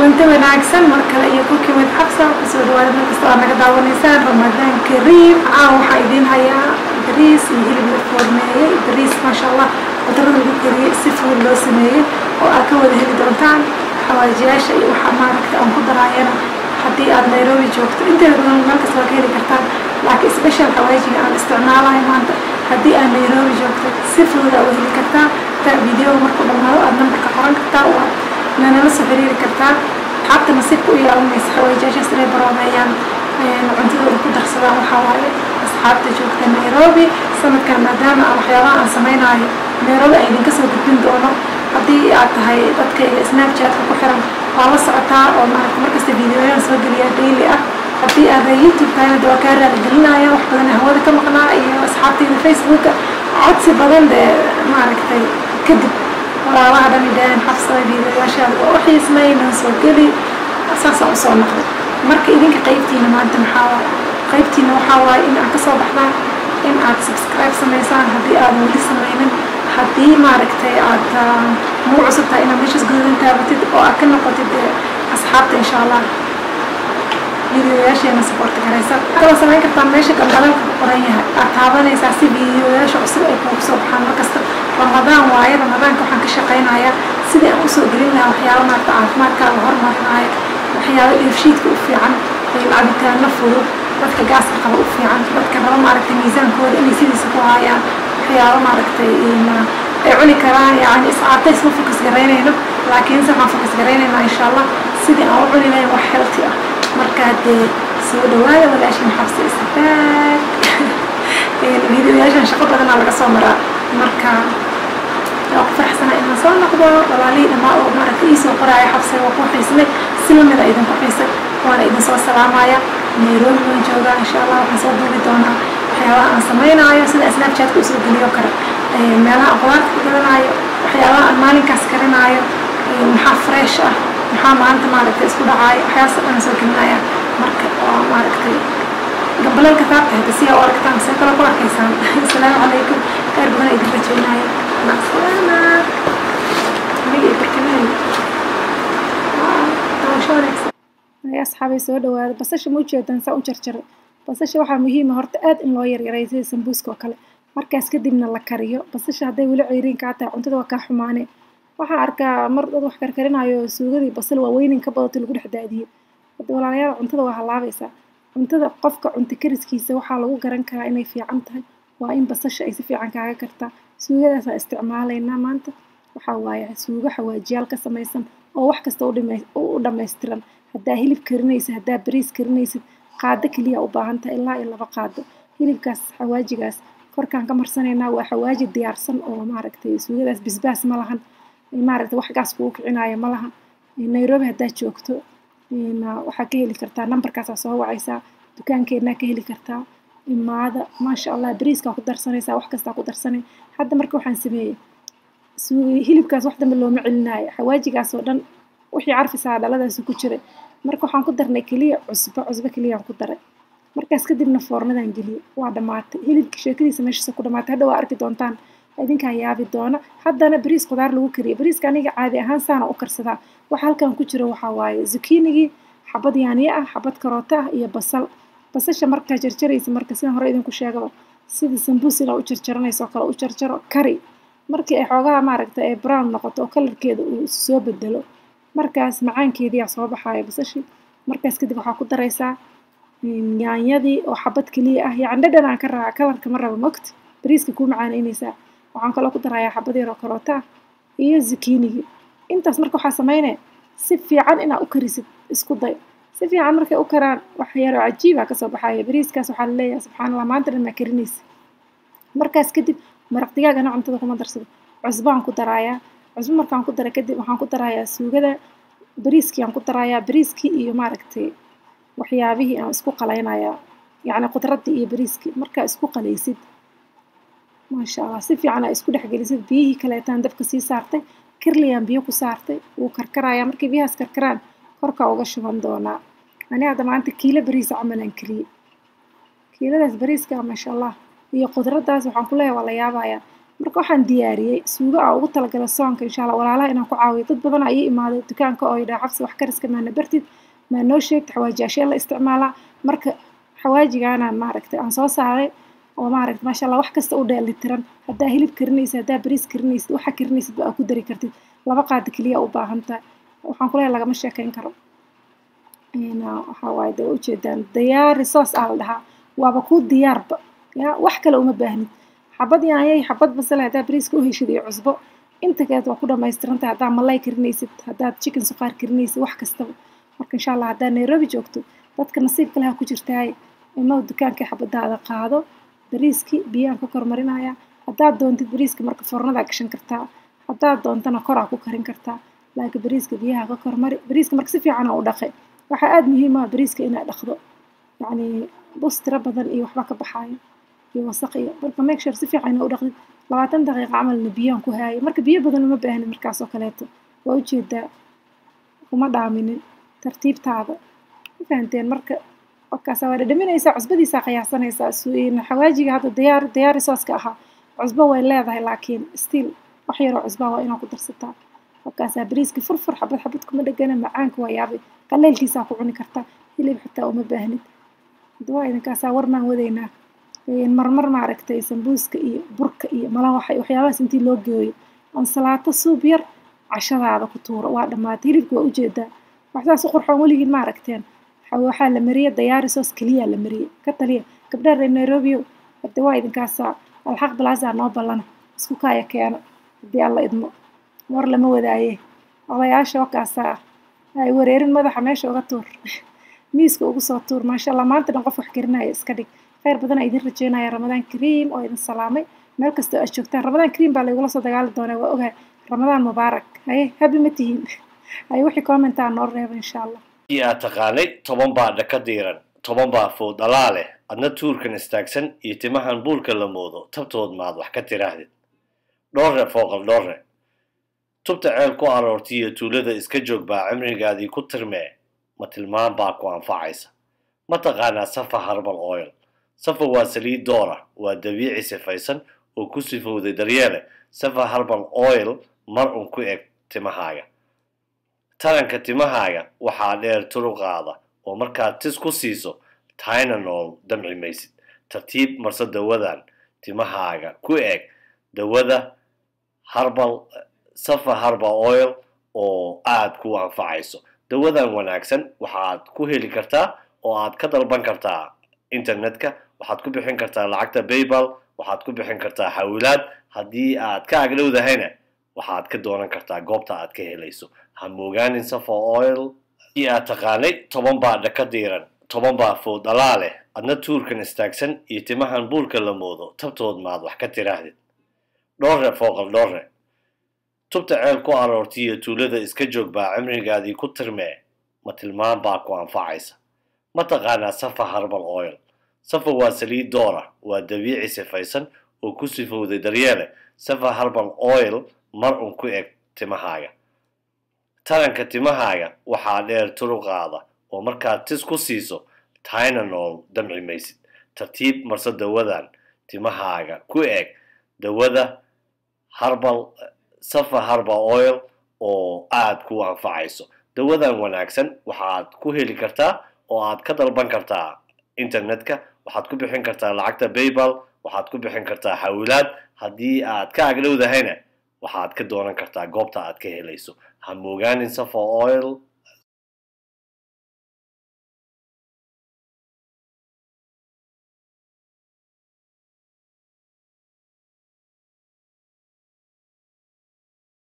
كنت وناكسن مركلة يكوكي وتحفصة وكسود واردنا كسوار نقدع ونسان رمضان كريم وحايدين هيا بريس يهيل بالفورمية بريس ما شاء الله وترد الكريم سفو اللوسمية وأكود هيل دونتان حواجياش وحمارك أو قدر عيانا حدي أد نيروبي جوكت انت يقولون مالك سواء كيري كرتان لكن سبيشال حواجي عن استعمالها مانت حدي أد نيروبي جوكت سفو ذا وهيل كرتان تا فيديو مركو بمهو أد نمبرك قران كرتان لأن نص حريري كرتان حتى نصيبكو إيا أميس حواجياش سري براميان عندنا القدر صدام وحوالي أصحابتي جوكت نيروبي سنة كان مدام أو حيوان عن سمينا نيروبي أيضا كسو قدين دونه haddii aad tahay dadka snapchat-ka ku xiran waa la socotaa oo markasta fiidiyoyaan soo geliya daily ah haddii aad youtube tahayna waa kaa raaligelinaya wax badan hawada ka maqnaa iyo asxaabtayda facebooka codsi badan dee maaragtay kadib walaalaha dhan idhaaheen xafsada fiidiyoyaashaada waa u xiismayna soo geli saasaan usoo noqday marka idinka qaybtiina maanta maxaa waaye qaybtiina waxaa waaye in aad kasoo baxdaan in aad subscribe samaysaan haddii aad weli samaynin haddii maaragtay aad muu cusubtahay inaad meeshaas gudadan taabatid oo aad ka noqotid asxaabta insha allah fiidiyoyaasheena support garaysa waxaad samayn kartaa meesha gambadalka ku qoran yahay aad taabanaysaa si fiidiyoyaasha cusub ay kuugu soo baxaan markasta ramadaan waaye ramadaanka waxaan ka shaqaynayaa sidii aan usoo gelin lahaa waxyaaba maaragta caafimaadkaaga horumarnaayo waxyaaba dheefshiidka u fiican cabitaano fudud dadka gaaska qaba u fiican dadka raba maaragtay miisaankooda inay sidiisa ku haayaan waxyaaba maaragtay ay cuni karaan yani iscaartays ma fokas garaynayno laakiinse waxaan fokas garaynaynaa insha allah sidii aan u cuni lahayn wax healthy ah marka dee soo dhawaada walaashin xafsa isabaag fiidiyoyaashan shaqo badanaa laga soo maraa marka waa ku faraxsanaa inaan soo noqdo walaalihii dhammaa oo maaragtay ii soo qoraayo xafsa waa ku xiisnay si lamida idinku xiisay waana idin soo salaamaya nairobi waan joogaa insha allah waxaan soo duubi doonaa waxyaabaha aan samaynayo sida snapchat-ka usoo geliyo kale meelaha aan qudaarta ku gadanayo waxyaabaha aan maalinkaas karinaayo maxaa fresh ah maxaa maanta maaragtay isku dhacaayo waxyaabaas dhan soo gelinaya marka oo maaragtay gabalalka taabta hada si aa u aragtaan see kale ku arkaysaan asalaamu calaykum khayr badan idin rajaynayo macsalaama aniga iyo barkanayo taasho wanaagsan أصحابي سود وهذا بس مو جدا سأو جرجر بس waxaa muhiim ah horta aad in loo yaryareeyo sida sambuuska oo kale markaas kadibna la kariyo bas haday wali ceyriin ka taa cuntada waa ka xumaane waxa arkaa mar dad wax karkarinayo suugadii basal waa weyn ka badato lagu dhaxdaadiyo walaalayaal cuntada waa halaabaysa cuntada qofka cunta kariskiisa waxa lagu garan karaa inay fiican tahay waa in basasha ay si fiican kaaga kartaa suugadaas aan isticmaalaynaa maanta waxa waaye suugo xawaajiyaal ka samaysan oo wax kasta u dhameystiran haddaa hilib karinaysa haddaa bariis karinaysid qaado kaliya u baahan tahay ilaa iyo 2 qaado hilibkaas xawaajigaas korkaan ka marsanaynaa waa xawaaji diyaarsan oo maaragtay suugadaas bisbaas ma lahan maaragtay wax gaas kugu kicinaayo ma lahan nairobi haddaa joogto waxaa ka heli kartaa nambarkaas soo wacaysaa dukaankeena ka heli kartaa imaada maasha allah bariiska ku darsanaysaa wax kasta ku darsanay hadda marka waxaan sameeyay hilibkaas wax dambe looma celinaayo xawaajigaas oo dhan wixii carfisaa dhaladaas ku jiray marka waxaan ku darnay kaliya cusbo kaliya ku daray markaas kadibna foornadan geliyo waa dhamaatay hilibka sheekadiisa meesha ku dhamaatay hadda waa arki doontaan idinka yaabi doona haddana bariis qudaar lagu kariyo bariiska aniga caadi ahaan saana u karsadaa waxa halkan ku jira waxa waaye zucchini xabad yaaniye ah xabad karoota ah iyo basasha marka jarjaraysa marka sidaan hore idinku sheegaba sida sambuusina u jarjaranayso kala u jarjaro kari markii ay xoogaa maaragtay ay brown noqoto oo kalarkeeda uu soo bedelo markaas macaankeedii soo baxayo basashi markaas kadib waxaa ku daraysaa yaanyadii oo xabad kaliya ah yacni dhadhan aan ka raaca kalarka ma rabo mogt bariiska ku macaanaynaysaa waxaan kaloo ku darayaa xabad yar oo karoota iyo zucchini intaas marka waxaa samaynaya si fiican inaad u karisid isku day si fiican markay u karaan wax yar oo cajiib ah ka soo baxaya bariiskaas waxaa la leeyahay subxaanallah maanta dhan ma karinaysa markaas kadib maraq digaagana cuntada kuma darsado cusbaan ku darayaa cusbo markaan ku daray kadib waxaan ku darayaa suugada bariiskii aan ku darayaa bariiskii iyo maaragtay waxyaabihii aan isku qalaynayaa yacni qudradii iyo bariiskii markaa isku qalaysid maasha allah si fiican isku dhexgelisid biyihii kaleetaan dabka sii saartay kirliyaan biyo ku saartay wuu karkarayaa markii biyahaas karkaraan korka uga shuban doonaa ani hadda maanta kiilo bariis camalan kaliya kiiladaas bariiska maasha allah iyo qudradaas waxaan ku leeyahay waa la yaabayaa marka waxaan diyaariyey suugo aan ugu talagalay soonka insha allah walaalaha inaan ku caawiyo dad badan ayay imaaday dukaanka oo yidhaha xabsi wax kariska maana bartid maa noo sheegta xawaajiyaashee la isticmaalaa marka xawaajigaanaan maaragtay aan soo saaray oo maaragtay maasha allah wax kasta u dheelitiran haddaa hilib karinaysid haddaa bariis karinaysid waxa karinaysid ba aa ku dari kartid 2 qaado keliya u baahan tahay waxaan ku leeyahay lagama sheekayn karo waxaa waaye dee ujeedaan diyaari soos aa la dhahaa waaba kuu diyaarba ya wax kale uma baahnid xabad yaanyay xabad basal haddaa bariiska u heshid iyo cusbo inta kaleed waa ku dhamaystirantahay haddaa malay karinaysid haddaad chicken suqaar karinaysid wax kastaba marka insha allah haddaa Nairobi joogto dadka nasiibka leh ku jirtaay inuu dukaanka xabadaada qaado bariiski biyaan ka kormarinaya haddaad doontid bariiska marka foornada gashan kartaa haddaad doontana koraa ku karin kartaa laakiin bariiska biyaha ka kormari bariiska marka si fiican u dhaqay waxa aad muhiim ah bariiska inaad dhaqdo yacni bus tira badan iyo waxba ka baxaayo iyo wasaq iyo marka make sure si fiican u dhaqdid 20 daqiiqo camalna biyaan ku haayay marka biyo badan uma baahnin markaas oo kaleeto waa ujeedaa kuma dhaaminin tartiibtaada fahanteen marka wakaas waa dhadhaminaysaa cusbadiisa qiyaasanaysaa suuyin xawaajiga hadda diyaari sooska ahaa cusbo way leedahay laakiin still wax yar oo cusbo waa inaad ku darsataa wakaas bariiska furfur xabad xabad kuma dhagana macaanka waa yaabay qaleelkiisa ku cuni kartaa hilib xitaa uma baahnid dawaa idinkaas warmaan wadaynaa marmar maaragtay sambuuska iyo burka iyo malawaxa iyo waxyaabahaas intii loo geeyo ansalaato suub yar cashadaada ku tuuro waa dhamaatay hilibka waa ujeedaa waxdaas u qurxoon weligiin ma aragteen waxaa la mariyay diyaari soos keliya la mariyay ka taliya gabdhaha reer Nairobi hadda waa idinkaas alxaq plaza noo ballana isku kaaya keena hadii alla idmo war lama wadaaye odayaasha wakaas ay wareerin madaxa meesha uga tuur miiska ugu soo tuur maasha allah maanta dhan qof wax karinaya iska dhig khayr badan ay idin rajeynaya ramadaan kariim oo idin salaamay meel kasta aad joogtaan ramadaan kariim baa laygula soo dagaali doonaa waa ogahay ramadaan mubaarak haye habi ma tihiin ay wixii commentaa noo reeba insha allah aad taqaanay 10 baa dhaka diiran 10 baa food dhalaale adna tuurkan istaagsan iyo timahan buulka la moodo tabtood maad wax ka tiraahdid dhowre fooqal dhowre tubta ceel ku aroortiyo tuulada iska joog baa cimrigaadii ku tirmee ma tilmaan baa ku anfacaysa ma taqaanaa safa herbal oil safa waa saliid doora waa dabiici sifaysan oo ku sifowday daryeele safa herbal oil mar un ku eg timahaaga taranka timahaaga waxaa dheer turuqaada oo markaad tis ku siiso Tylenol damci maysid tartiib marsa dawadan timahaaga ku eg dawada safa herbal oil oo aad ku anfacayso dawadan wanaagsan waxaad ku heli kartaa oo aad ka dalban kartaa internetka waxaad ku bixin kartaa lacagta PayPal waxaad ku bixin kartaa xawilaad haddii aad ka agdhowdahayna waxaad ka doonan kartaa goobta aad ka helayso ha moogaanin safa oil aad taqaanay 10 baa dhaka diiran 10 baa food dhalaale adna tuurkan istaagsan iyo timahan buulka la moodo tabtood maad wax ka tiraahdid dhowre fooqal dhowre tubta ceel ku aroortiyo tuulada iska joog baa cimrigaadii ku tirmee ma tilmaan baa ku anfacaysa ma taqaanaa safa herbal oil safa waa saliid doora waa dabiici sifaysan oo ku sifowday daryeele safa herbal oil mar un ku eg timahaaga taranka timahaaga waxaa dheer turuqaada oo markaad tis ku siiso Tylenol damci maysid tartiib marsa dawadan timahaaga ku eg dawada safa herbal oil oo aad ku anfacayso dawadan wanaagsan waxaad ku heli kartaa oo aad ka dalban kartaa internetka waxaad ku bixin kartaa lacagta PayPal waxaad ku bixin kartaa xawilaad haddii aad ka agdhowdahayna waxaad ka doonan kartaa goobta aad ka helayso ha moogaanin safa oil